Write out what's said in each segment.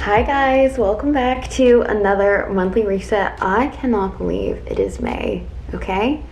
Hi guys, welcome back to another monthly reset. I cannot believe it is May, okay?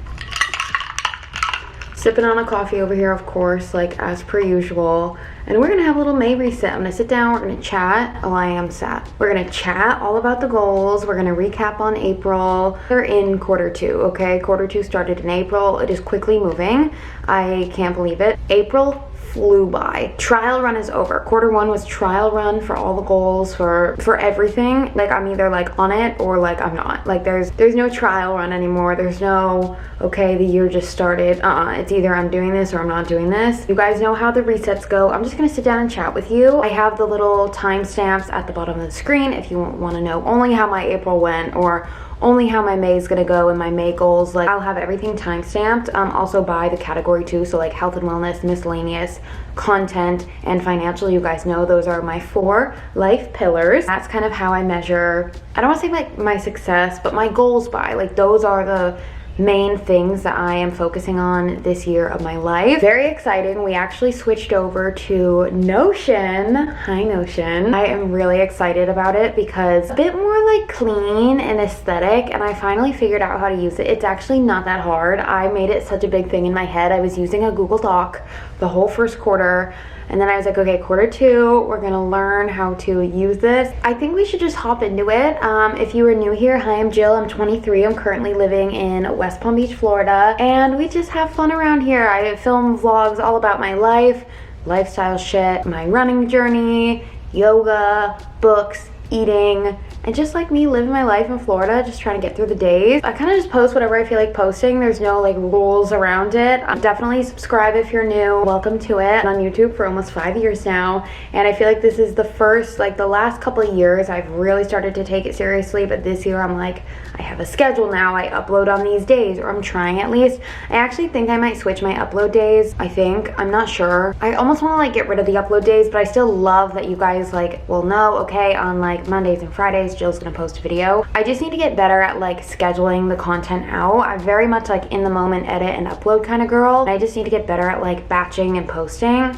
Sipping on a coffee over here, of course, like as per usual. And we're gonna have a little May reset. I'm gonna sit down, we're gonna chat. Oh, I am sat. We're gonna chat all about the goals. We're gonna recap on April. They're in quarter two, okay? Quarter two started in April. It is quickly moving. I can't believe it. April flew by. Trial run is over. Quarter one was trial run for all the goals, for everything. Like I'm either like on it or like I'm not. Like there's no trial run anymore. There's no, okay, the year just started. It's either I'm doing this or I'm not doing this. You guys know how the resets go. I'm just gonna sit down and chat with you. I have the little timestamps at the bottom of the screen if you want to know only how my April went or only how my May is gonna go and my May goals. Like I'll have everything timestamped, also by the category too. So like health and wellness, miscellaneous, content, and financial. You guys know those are my 4 life pillars. That's kind of how I measure, I don't want to say like my success, but my goals by. Like those are the main things that I am focusing on this year of my life. Very exciting. We actually switched over to Notion. Hi Notion. I am really excited about it because it's a bit more like clean and aesthetic, and I finally figured out how to use it. It's actually not that hard. I made it such a big thing in my head. I was using a Google Doc the whole first quarter, and then I was like, okay, quarter two, we're gonna learn how to use this. I think we should just hop into it. If you are new here, hi, I'm Jill, I'm 23. I'm currently living in West Palm Beach, Florida, and we just have fun around here. I film vlogs all about my life, lifestyle shit, my running journey, yoga, books, eating, and just like me living my life in Florida, just trying to get through the days. I kind of just post whatever I feel like posting. There's no like rules around it. Definitely subscribe if you're new. Welcome to it. I'm on YouTube for almost 5 years now, and I feel like this is the first, like the last couple of years I've really started to take it seriously, but this year I'm like, I have a schedule now. I upload on these days, or I'm trying at least. I actually think I might switch my upload days. I'm not sure. I almost want to like get rid of the upload days, but I still love that you guys like will know, okay, on like Mondays and Fridays, Jill's gonna post a video. I just need to get better at like scheduling the content out. I'm very much like in the moment edit and upload kind of girl. I just need to get better at like batching and posting.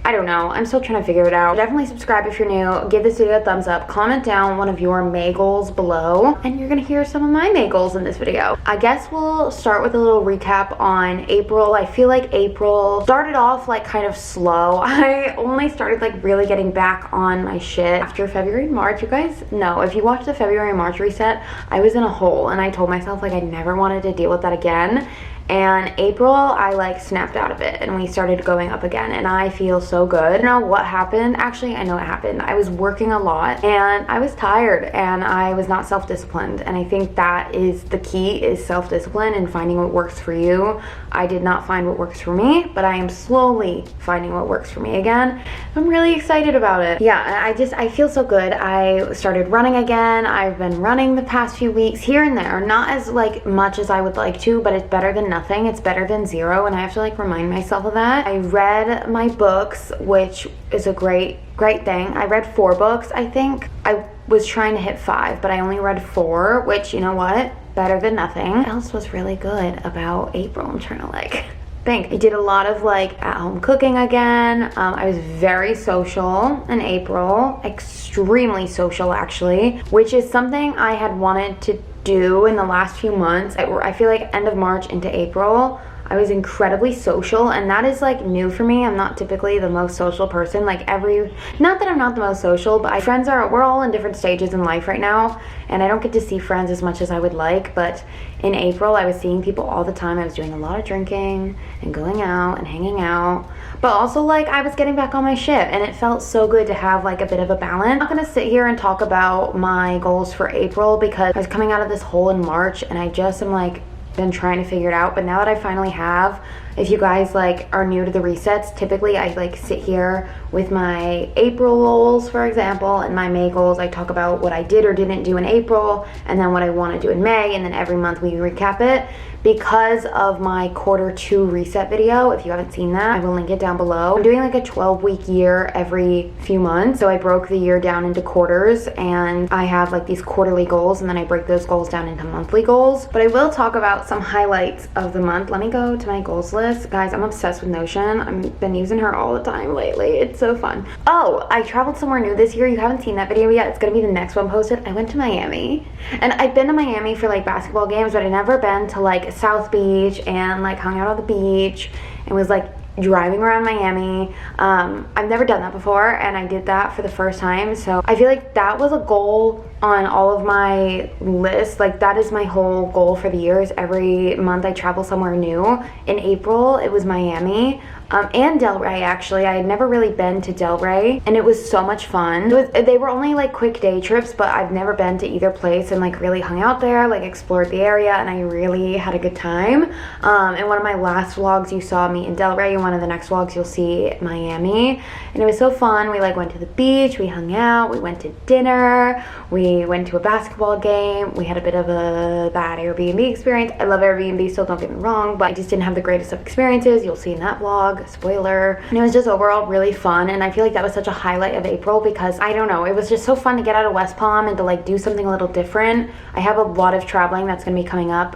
I don't know, I'm still trying to figure it out. Definitely subscribe if you're new, give this video a thumbs up, comment down one of your May goals below, and you're gonna hear some of my May goals in this video. I guess we'll start with a little recap on April. I feel like April started off like kind of slow. I only started like really getting back on my shit after February and March. You guys know, if you watch the February and March reset, I was in a hole and I told myself like I never wanted to deal with that again. And April, I like snapped out of it and we started going up again, and I feel so good. I don't know what happened. Actually, I know what happened. I was working a lot and I was tired and I was not self-disciplined, and I think that is the key, is self-discipline and finding what works for you. I did not find what works for me, but I am slowly finding what works for me again. I'm really excited about it. Yeah, I feel so good. I started running again. I've been running the past few weeks here and there, not as like much as I would like to, but it's better than nothing. It's better than zero, and I have to like remind myself of that. I read my books, which is a great thing. I read 4 books, I think. I was trying to hit 5, but I only read 4, which, you know what? Better than nothing. What else was really good about April? I'm trying to like think. I did a lot of like at-home cooking again. I was very social in April, extremely social actually, which is something I had wanted to do in the last few months. I feel like end of March into April, I was incredibly social, and that is like new for me. I'm not typically the most social person. Like not that I'm not the most social, but we're all in different stages in life right now, and I don't get to see friends as much as I would like. But in April, I was seeing people all the time. I was doing a lot of drinking and going out and hanging out, but also like I was getting back on my shit, and it felt so good to have like a bit of a balance. I'm not gonna sit here and talk about my goals for April because I was coming out of this hole in March, and I just am like been trying to figure it out. But now that I finally have, if you guys like are new to the resets, typically I like sit here with my April goals, for example, and my May goals. I talk about what I did or didn't do in April, and then what I want to do in May, and then every month we recap it. Because of my quarter 2 reset video, if you haven't seen that, I will link it down below. I'm doing like a 12-week year every few months, so I broke the year down into quarters, and I have like these quarterly goals, and then I break those goals down into monthly goals. But I will talk about some highlights of the month. Let me go to my goals list. list. Guys, I'm obsessed with Notion. I've been using her all the time lately. It's so fun. Oh, I traveled somewhere new this year. You haven't seen that video yet. It's gonna be the next one posted. I went to Miami. And I've been to Miami for like basketball games, but I've never been to like South Beach and like hung out on the beach and was like driving around Miami. I've never done that before, and I did that for the first time. So I feel like that was a goal on all of my lists. Like that is my whole goal for the year, is every month I travel somewhere new. In April it was Miami and Delray. Actually, I had never really been to Delray, and it was so much fun. They were only like quick day trips, but I've never been to either place and like really hung out there, like explored the area, and I really had a good time. In one of my last vlogs you saw me in Delray, in one of the next vlogs you'll see Miami, and it was so fun. We like went to the beach, we hung out, we went to dinner, we went to a basketball game, we had a bit of a bad Airbnb experience. I love Airbnb, so don't get me wrong, but I just didn't have the greatest of experiences. You'll see in that vlog, spoiler. And it was just overall really fun, and I feel like that was such a highlight of April because I don't know, it was just so fun to get out of West Palm and to like do something a little different. I have a lot of traveling that's gonna be coming up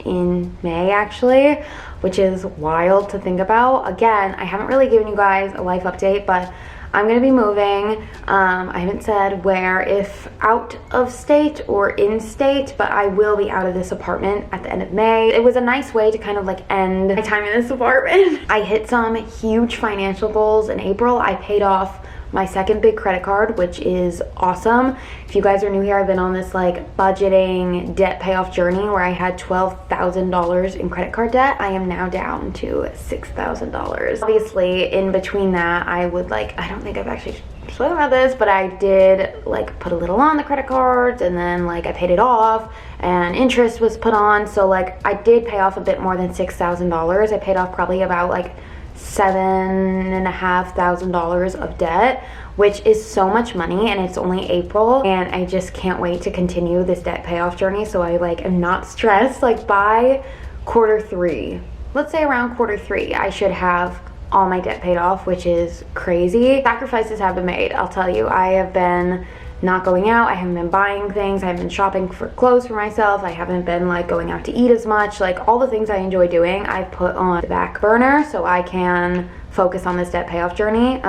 in May actually, which is wild to think about. Again, I haven't really given you guys a life update, but I'm gonna be moving. I haven't said where, if out of state or in state, but I will be out of this apartment at the end of May. It was a nice way to kind of like end my time in this apartment. I hit some huge financial goals in April. I paid off my second big credit card, which is awesome. If you guys are new here, I've been on this like budgeting debt payoff journey where I had $12,000 in credit card debt. I am now down to $6,000. Obviously, in between that, I would like, I don't think I've actually spoken about this, but I did like put a little on the credit cards, and then like I paid it off and interest was put on. So like I did pay off a bit more than $6,000. I paid off probably about like $7,500 of debt, which is so much money, and it's only April, and I just can't wait to continue this debt payoff journey. So I like am not stressed. Like by Q3, let's say around Q3, I should have all my debt paid off, which is crazy. Sacrifices have been made, I'll tell you. I have been not going out, I haven't been buying things, I haven't been shopping for clothes for myself, I haven't been like going out to eat as much. Like all the things I enjoy doing, I've put on the back burner so I can focus on this debt payoff journey.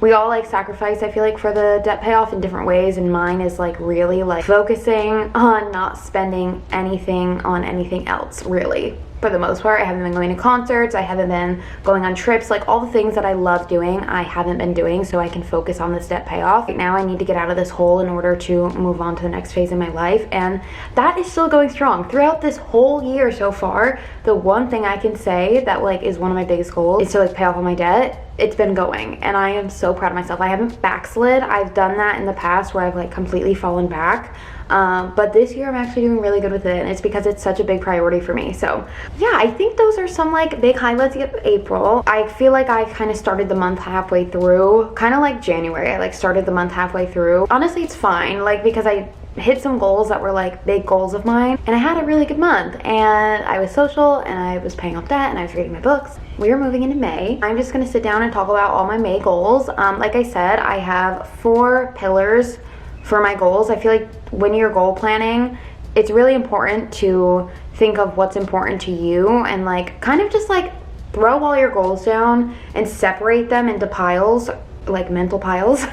We all like sacrifice, I feel like, for the debt payoff in different ways, and mine is like really like focusing on not spending anything on anything else, really. For the most part, I haven't been going to concerts, I haven't been going on trips, like all the things that I love doing, I haven't been doing, so I can focus on this debt payoff. Right now, I need to get out of this hole in order to move on to the next phase in my life, and that is still going strong. Throughout this whole year so far, the one thing I can say that like is one of my biggest goals is to like pay off all my debt. It's been going, and I am so proud of myself. I haven't backslid. I've done that in the past where I've like completely fallen back. But this year I'm actually doing really good with it, and it's because it's such a big priority for me. So yeah, I think those are some like big highlights of April. I feel like I kind of started the month halfway through, kind of like January. I like started the month halfway through. Honestly, it's fine, like because I hit some goals that were like big goals of mine, and I had a really good month, and I was social, and I was paying off debt, and I was reading my books. We are moving into May. I'm just gonna sit down and talk about all my May goals. Like I said, I have 4 pillars for my goals. I feel like when you're goal planning, it's really important to think of what's important to you, and like kind of just like throw all your goals down and separate them into piles, like mental piles,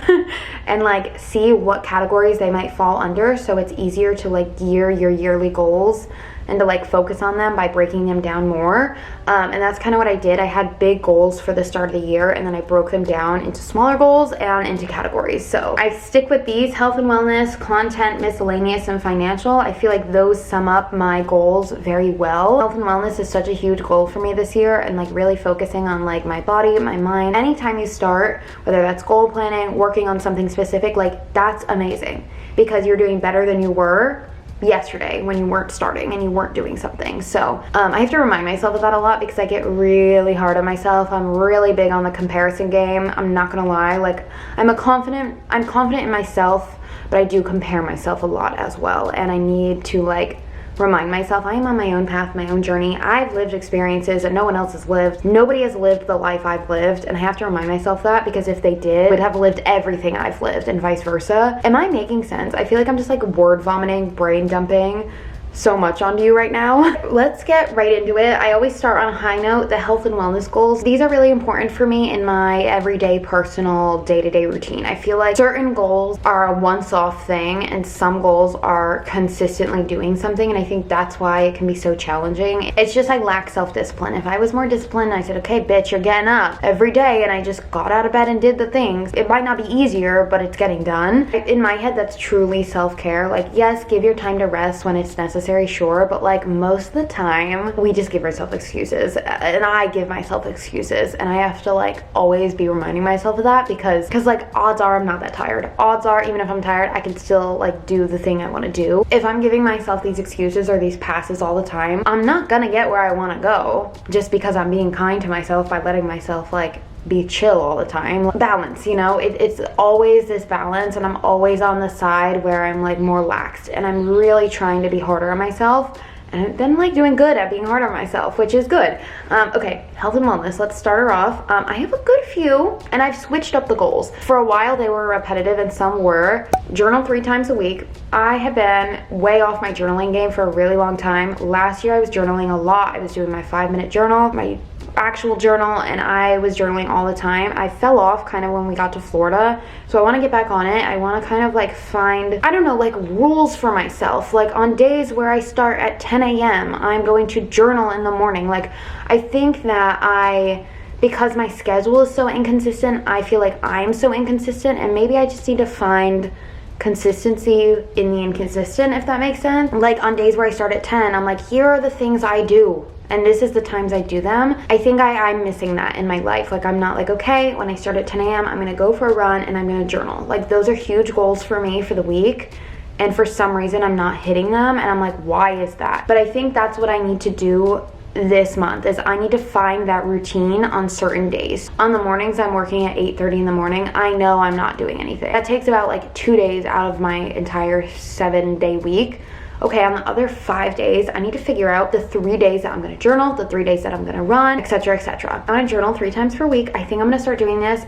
and like see what categories they might fall under, so it's easier to like gear your yearly goals and to like focus on them by breaking them down more. And that's kind of what I did. I had big goals for the start of the year, and then I broke them down into smaller goals and into categories. So I stick with these: health and wellness, content, miscellaneous, and financial. I feel like those sum up my goals very well. Health and wellness is such a huge goal for me this year, and like really focusing on like my body, my mind. Anytime you start, whether that's goal planning, working on something specific, like that's amazing, because you're doing better than you were yesterday when you weren't starting and you weren't doing something. So I have to remind myself of that a lot, because I get really hard on myself. I'm really big on the comparison game. I'm not gonna lie. Like I'm confident in myself, but I do compare myself a lot as well, and I need to like remind myself I am on my own path, my own journey. I've lived experiences that no one else has lived. Nobody has lived the life I've lived, and I have to remind myself that, because if they did, would have lived everything I've lived, and vice versa. Am I making sense? I feel like I'm just like word vomiting, brain dumping, so much onto you right now. Let's get right into it. I always start on a high note. The health and wellness goals, these are really important for me in my everyday personal day-to-day routine. I feel like certain goals are a once-off thing and some goals are consistently doing something, and I think that's why it can be so challenging. It's just I lack self-discipline. If I was more disciplined, I said, okay, bitch, you're getting up every day, and I just got out of bed and did the things. It might not be easier, but it's getting done. In my head, that's truly self-care. Like, yes, give your time to rest when it's necessary, sure, but like most of the time we just give ourselves excuses, and I give myself excuses, and I have to like always be reminding myself of that because like odds are I'm not that tired. Odds are even if I'm tired, I can still like do the thing I want to do. If I'm giving myself these excuses or these passes all the time, I'm not gonna get where I want to go just because I'm being kind to myself by letting myself like be chill all the time. Balance, you know, it's always this balance, and I'm always on the side where I'm like more laxed, and I'm really trying to be harder on myself, and I've been like doing good at being hard on myself, which is good. Okay, health and wellness, let's start her off. I have a good few, and I've switched up the goals. For a while they were repetitive and some were. Journal 3 times a week. I have been way off my journaling game for a really long time. Last year I was journaling a lot. I was doing my 5-minute journal, my actual journal, and I was journaling all the time. I fell off kind of when we got to Florida, so I want to get back on it. I want to kind of like find, I don't know, like rules for myself. Like on days where I start at 10 a.m. I'm going to journal in the morning. Like I think that because my schedule is so inconsistent, I feel like I'm so inconsistent, and maybe I just need to find consistency in the inconsistent, if that makes sense. Like on days where I start at 10, I'm like, here are the things I do, and this is the times I do them. I think I'm missing that in my life. Like I'm not like, okay, when I start at 10 a.m. I'm gonna go for a run and I'm gonna journal. Like those are huge goals for me for the week, and for some reason I'm not hitting them, and I'm like, why is that? But I think that's what I need to do this month, is I need to find that routine on certain days. On the mornings I'm working at 8:30 in the morning, I know I'm not doing anything. That takes about like 2 days out of my entire 7-day week. Okay, on the other 5 days, I need to figure out the 3 days that I'm gonna journal, the 3 days that I'm gonna run, etc., etc. I'm gonna journal 3 times per week. I think I'm gonna start doing this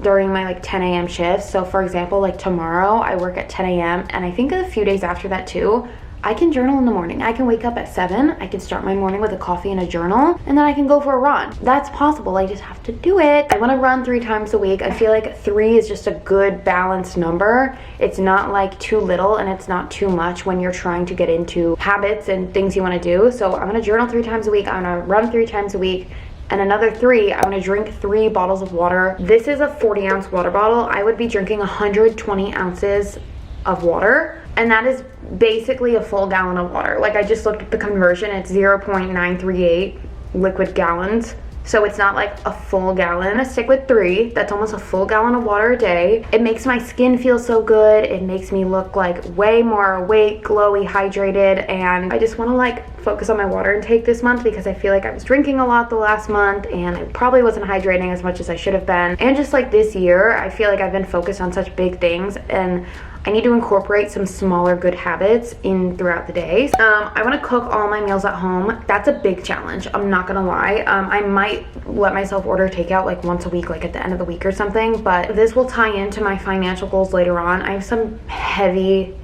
during my like 10 a.m. shifts. So for example, like tomorrow I work at 10 a.m. and I think a few days after that too, I can journal in the morning. I can wake up at 7, I can start my morning with a coffee and a journal, and then I can go for a run. That's possible, I just have to do it. I wanna run 3 times a week. I feel like 3 is just a good balanced number. It's not like too little and it's not too much when you're trying to get into habits and things you wanna do. So I'm gonna journal 3 times a week, I'm gonna run 3 times a week, and another 3, I'm gonna drink 3 bottles of water. This is a 40-ounce water bottle. I would be drinking 120 ounces of water, and that is basically a full gallon of water. Like I just looked at the conversion, it's 0.938 liquid gallons, so it's not like a full gallon. I stick with 3. That's almost a full gallon of water a day. It makes my skin feel so good. It makes me look like way more awake, glowy, hydrated, and I just want to like focus on my water intake this month because I feel like I was drinking a lot the last month and I probably wasn't hydrating as much as I should have been. And just like this year, I feel like I've been focused on such big things, and I need to incorporate some smaller good habits in throughout the day. I want to cook all my meals at home. That's a big challenge, I'm not gonna lie. I might let myself order takeout like once a week, like at the end of the week or something, but this will tie into my financial goals later on. I have some heavy,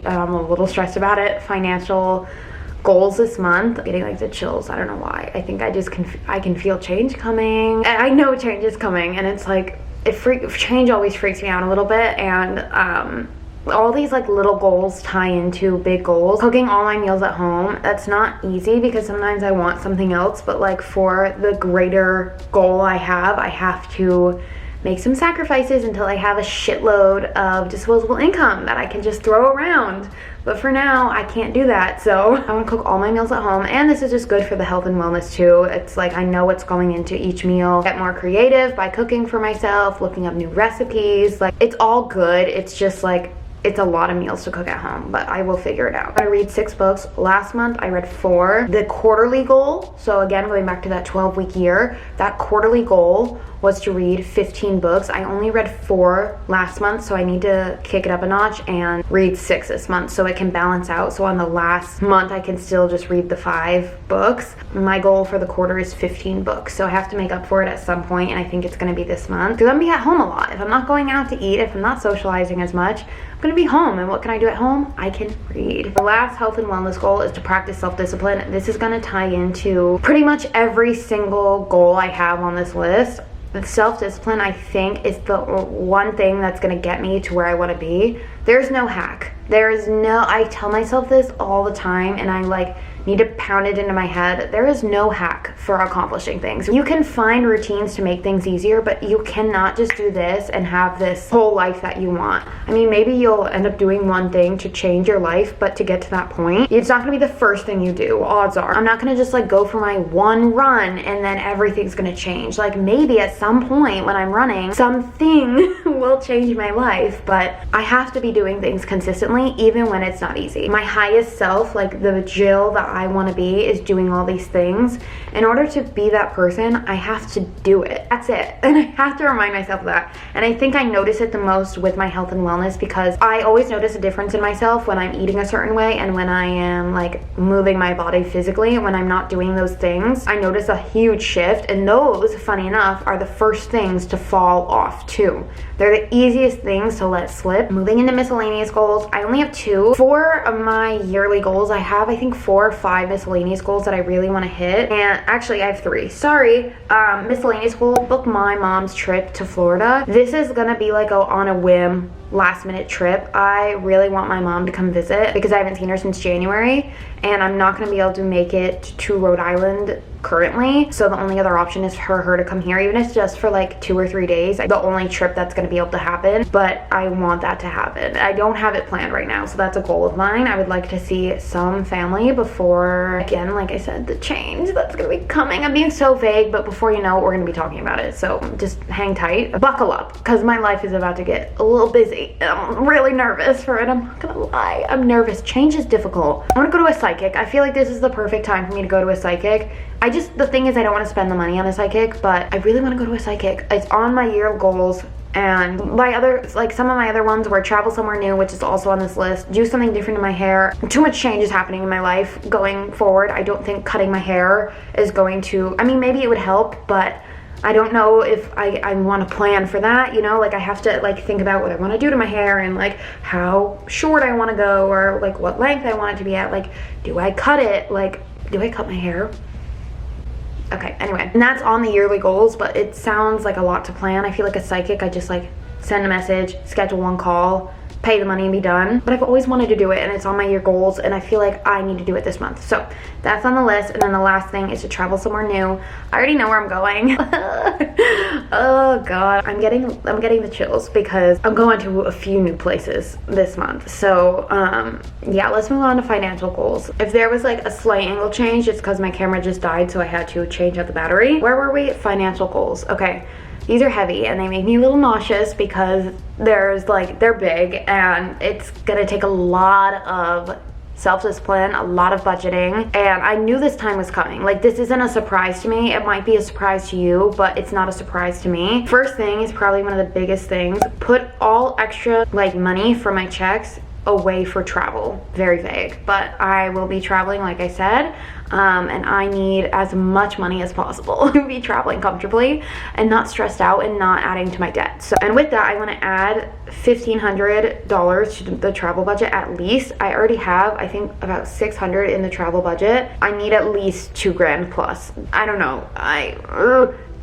I'm a little stressed about it, financial goals this month. Getting like the chills, I don't know why. I think I can feel change coming. And I know change is coming, and it's like, change always freaks me out a little bit, and all these like little goals tie into big goals. Cooking all my meals at home, that's not easy because sometimes I want something else, but like for the greater goal I have to make some sacrifices until I have a shitload of disposable income that I can just throw around. But for now, I can't do that. So I want to cook all my meals at home, and this is just good for the health and wellness too. It's like I know what's going into each meal. Get more creative by cooking for myself, looking up new recipes. Like it's all good. It's just like it's a lot of meals to cook at home, but I will figure it out. I read 6 books. Last month I read 4. The quarterly goal, so again going back to that 12-week year, that quarterly goal was to read 15 books. I only read 4 last month, so I need to kick it up a notch and read 6 this month so it can balance out. So on the last month, I can still just read the 5 books. My goal for the quarter is 15 books, so I have to make up for it at some point, and I think it's gonna be this month. Because I'm gonna be at home a lot. If I'm not going out to eat, if I'm not socializing as much, I'm gonna be home. And what can I do at home? I can read. The last health and wellness goal is to practice self-discipline. This is gonna tie into pretty much every single goal I have on this list. The self-discipline, I think, is the one thing that's gonna get me to where I wanna be. There's no hack. I tell myself this all the time, and I like need to pound it into my head. There is no hack for accomplishing things. You can find routines to make things easier, but you cannot just do this and have this whole life that you want. I mean, maybe you'll end up doing one thing to change your life, but to get to that point, it's not gonna be the first thing you do, odds are. I'm not gonna just like go for my one run and then everything's gonna change. Like maybe at some point when I'm running, something will change my life, but I have to be doing things consistently even when it's not easy. My highest self, like the Jill that I want to be, is doing all these things. In order to be that person, I have to do it. That's it. And I have to remind myself of that. And I think I notice it the most with my health and wellness, because I always notice a difference in myself when I'm eating a certain way and when I am like moving my body physically. When I'm not doing those things, I notice a huge shift, and those, funny enough, are the first things to fall off too. They're the easiest things to let slip. Moving into miscellaneous goals, I only have 2. For my yearly goals, I have I think 4 or 5 miscellaneous goals that I really want to hit. And actually I have 3. Sorry. Miscellaneous goal, book my mom's trip to Florida. This is gonna be like on a whim, last minute trip. I really want my mom to come visit because I haven't seen her since January, and I'm not gonna be able to make it to Rhode Island currently, so the only other option is for her to come here, even if it's just for like 2 or 3 days. The only trip that's gonna be able to happen, but I want that to happen. I don't have it planned right now, so that's a goal of mine. I would like to see some family before, again, like I said, the change that's gonna be coming. I'm being so vague, but before you know it, we're gonna be talking about it, so just hang tight, buckle up, because my life is about to get a little busy. I'm really nervous for it, I'm not gonna lie. I'm nervous. Change is difficult. I want to go to a psychic. I feel like this is the perfect time for me to go to a psychic. The thing is, I don't want to spend the money on a psychic, but I really want to go to a psychic. It's on my year goals. And some of my other ones were travel somewhere new, which is also on this list, do something different in my hair. Too much change is happening in my life going forward. I don't think cutting my hair is going to, I mean, maybe it would help, but I don't know if I want to plan for that, you know? Like I have to like think about what I want to do to my hair and like how short I want to go, or like what length I want it to be at. Like, do I cut it? Like, do I cut my hair? Okay, anyway, and that's on the yearly goals, but it sounds like a lot to plan. I feel like a psychic, I just like send a message, schedule one call, pay the money and be done. But I've always wanted to do it, and it's on my year goals, and I feel like I need to do it this month. So that's on the list. And then the last thing is to travel somewhere new. I already know where I'm going. Oh god, I'm getting the chills because I'm going to a few new places this month. So yeah, let's move on to financial goals. If there was like a slight angle change, it's because my camera just died, so I had to change out the battery. Where were we? Financial goals. Okay, these are heavy and they make me a little nauseous because they're big, and it's gonna take a lot of self-discipline, a lot of budgeting, and I knew this time was coming. Like, this isn't a surprise to me. It might be a surprise to you, but it's not a surprise to me. First thing is probably one of the biggest things. Put all extra like money from my checks away for travel. Very vague, but I will be traveling, like I said, and I need as much money as possible to be traveling comfortably and not stressed out and not adding to my debt. So, and with that, I want to add $1,500 to the travel budget at least. I already have, I think, about $600 in the travel budget. I need at least $2,000 plus. I don't know.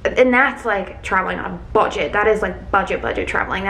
And that's like traveling on a budget. That is like budget traveling.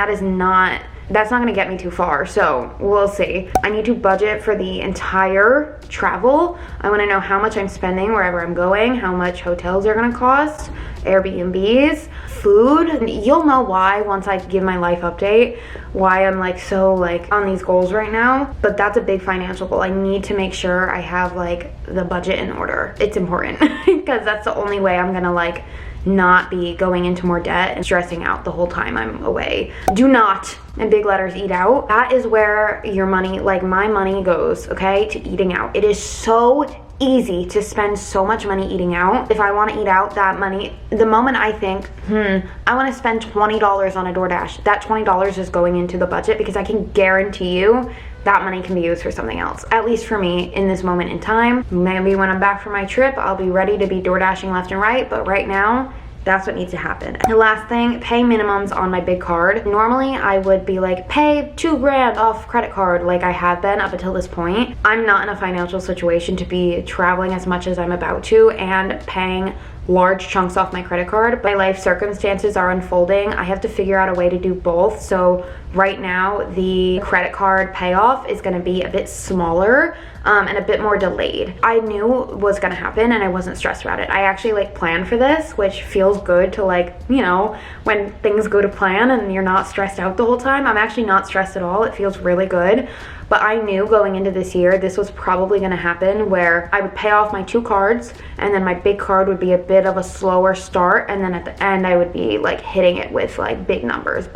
That's not gonna get me too far, so we'll see. I need to budget for the entire travel. I wanna know how much I'm spending wherever I'm going, how much hotels are gonna cost, Airbnbs, food. You'll know why once I give my life update, why I'm like so like on these goals right now. But that's a big financial goal. I need to make sure I have like the budget in order. It's important because that's the only way I'm gonna like not be going into more debt and stressing out the whole time I'm away. Do not, in big letters, eat out. That is where your money, like my money goes, okay, to eating out. It is so easy to spend so much money eating out. If I want to eat out, that money, the moment I think, I want to spend $20 on a DoorDash, that $20 is going into the budget, because I can guarantee you that money can be used for something else, at least for me in this moment in time. Maybe when I'm back from my trip, I'll be ready to be DoorDashing left and right, but right now, that's what needs to happen. The last thing, pay minimums on my big card. Normally, I would be like, pay $2 grand off credit card, like I have been up until this point. I'm not in a financial situation to be traveling as much as I'm about to and paying large chunks off my credit card. My life circumstances are unfolding. I have to figure out a way to do both. So right now, the credit card payoff is gonna be a bit smaller and a bit more delayed. I knew was gonna happen and I wasn't stressed about it. I actually like planned for this, which feels good to, like, you know, when things go to plan and you're not stressed out the whole time. I'm actually not stressed at all. It feels really good. But I knew going into this year, this was probably gonna happen, where I would pay off my 2 cards and then my big card would be a bit of a slower start, and then at the end I would be like hitting it with like big numbers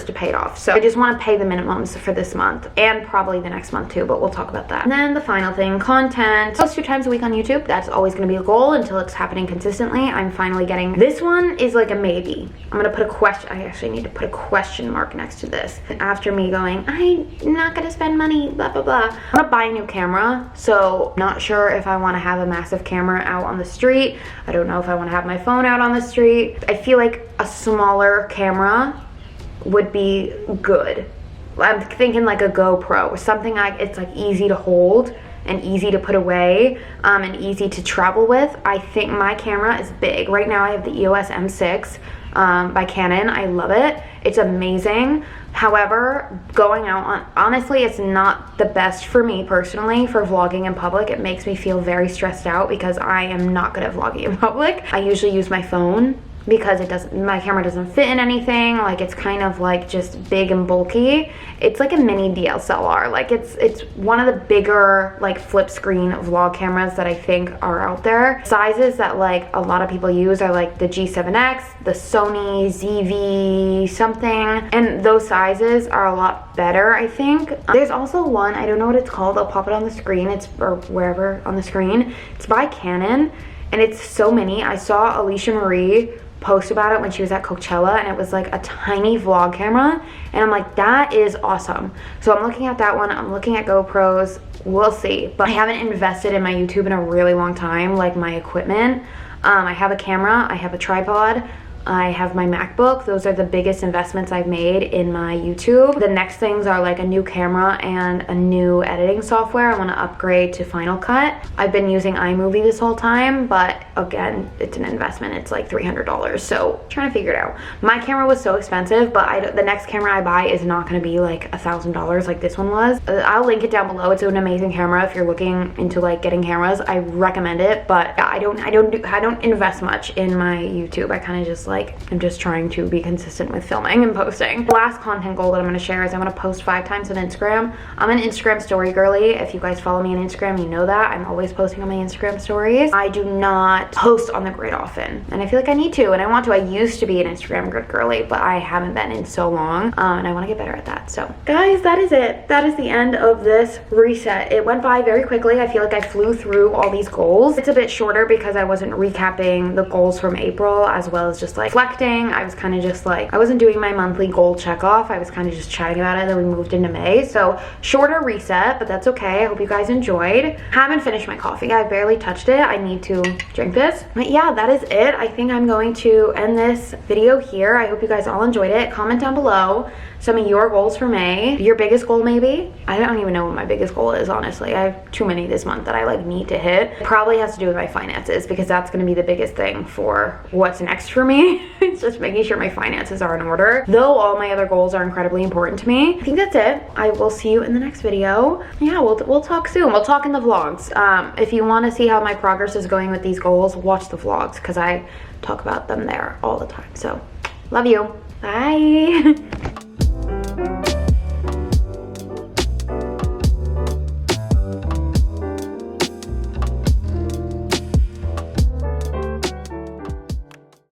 to pay it off. So I just wanna pay the minimums for this month and probably the next month too, but we'll talk about that. And then the final thing, content. Post 2 times a week on YouTube. That's always gonna be a goal until it's happening consistently. I'm finally getting, this one is like a maybe. I'm gonna put a question, I actually need to put a question mark next to this. After me going, I'm not gonna spend money, blah blah blah. I want to buy a new camera, so not sure if I want to have a massive camera out on the street. I don't know if I want to have my phone out on the street. I feel like a smaller camera would be good. I'm thinking like a GoPro, something like it's like easy to hold and easy to put away and easy to travel with. I think my camera is big. Right now I have the EOS M6 by Canon. I love it. It's amazing. However, going out on, honestly, it's not the best for me personally for vlogging in public. It makes me feel very stressed out because I am not good at vlogging in public. I usually use my phone because my camera doesn't fit in anything. Like, it's kind of like just big and bulky. It's like a mini DSLR. Like, it's one of the bigger like flip screen vlog cameras that I think are out there. Sizes that like a lot of people use are like the G7X, the Sony ZV something, and those sizes are a lot better, I think. There's also one, I don't know what it's called, I'll pop it on the screen, or wherever on the screen. It's by Canon and it's so mini. I saw Alicia Marie post about it when she was at Coachella, and it was like a tiny vlog camera, and I'm like, that is awesome. So I'm looking at that one. I'm looking at GoPros. We'll see, but I haven't invested in my YouTube in a really long time, like my equipment. I have a camera, I have a tripod, I have my MacBook. Those are the biggest investments I've made in my YouTube. The next things are like a new camera and a new editing software. I want to upgrade to Final Cut. I've been using iMovie this whole time, but again, it's an investment. It's like $300, so I'm trying to figure it out. My camera was so expensive, but the next camera I buy is not going to be like $1,000 like this one was. I'll link it down below. It's an amazing camera if you're looking into like getting cameras. I recommend it, but yeah, I don't invest much in my YouTube. I kind of just like, I'm just trying to be consistent with filming and posting. The last content goal that I'm going to share is I want to post 5 times on Instagram. I'm an Instagram story girly. If you guys follow me on Instagram, you know that. I'm always posting on my Instagram stories. I do not post on the grid often, and I feel like I need to, and I want to. I used to be an Instagram grid girly, but I haven't been in so long, and I want to get better at that. So guys, that is it. That is the end of this reset. It went by very quickly. I feel like I flew through all these goals. It's a bit shorter because I wasn't recapping the goals from April, as well as just like reflecting. I was kind of just like, I wasn't doing my monthly goal check off. I was kind of just chatting about it. Then we moved into May, so shorter reset, but that's okay. I hope you guys enjoyed. Haven't finished my coffee. I barely touched it. I need to drink this. But yeah, that is it. I think I'm going to end this video here. I hope you guys all enjoyed it. Comment down below some of your goals for May. Your biggest goal maybe. I don't even know what my biggest goal is, honestly. I have too many this month that I like need to hit. It probably has to do with my finances, because that's going to be the biggest thing for what's next for me. It's just making sure my finances are in order, though all my other goals are incredibly important to me. I think that's it. I will see you in the next video. Yeah, we'll talk soon. We'll talk in the vlogs. If you want to see how my progress is going with these goals, watch the vlogs, because I talk about them there all the time. So love you. Bye.